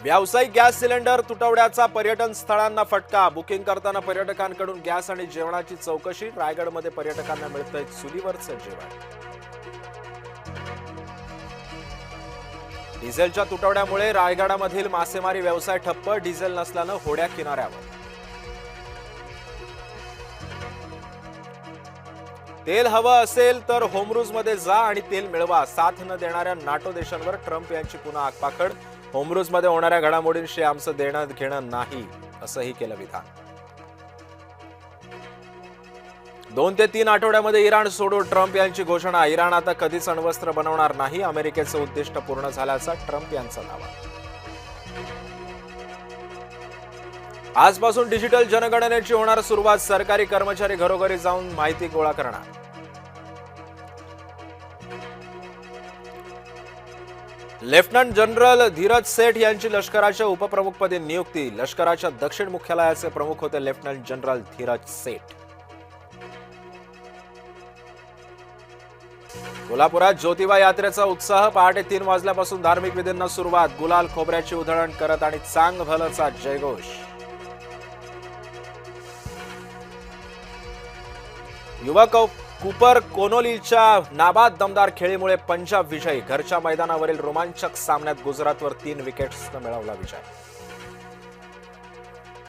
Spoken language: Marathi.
व्यावसायिक गॅस सिलेंडर तुटवड्याचा पर्यटन स्थळांना फटका। बुकिंग करताना पर्यटकांकडून गॅस आणि जेवणाची चौकशी। रायगडमध्ये पर्यटकांना मिळतंय चुलीवरचं जेवण। डिझेलच्या तुटवड्यामुळे रायगडामधील मासेमारी व्यवसाय ठप्प। डिझेल नसल्यानं होड्या किनाऱ्यावर। तेल हवं असेल तर होमरूजमध्ये जा आणि तेल मिळवा। साथ न देणाऱ्या नाटो देशांवर ट्रम्प यांची पुन्हा आगपाखड। होमरूजमध्ये होणाऱ्या घडामोडींशी आमचं देणं घेणं नाही, असंही केलं विधान। 2 ते 3 आठवड्यामध्ये इराण सोडू, ट्रम्प यांची घोषणा। इराण आता कधीच अण्वस्त्र बनवणार नाही, अमेरिकेचं उद्दिष्ट पूर्ण झाल्याचा ट्रम्प यांचा दावा। आजपासून डिजिटल जनगणनेची होणार सुरुवात। सरकारी कर्मचारी घरोघरी जाऊन माहिती गोळा करणार। लेफ्टनंट जनरल धीरज सेठ यांची लष्कराच्या उपप्रमुखपदी नियुक्ती। लष्कराच्या दक्षिण मुख्यालयाचे प्रमुख होते लेफ्टनंट जनरल धीरज सेठ। कोल्हापुरात ज्योतिबा यात्रेचा उत्साह। पहाटे 3 वाजल्यापासून धार्मिक विधींना सुरुवात। गुलाल खोबऱ्याची उधळण करत आणि चांग भलचा जयघोष। युवा कूपर कोनोलीच्या नाबाद दमदार खेळीमुळे पंजाब विजयी। घरच्या मैदानावरील रोमांचक सामन्यात गुजरातवर 3 विकेट्सनं मिळवला विजय।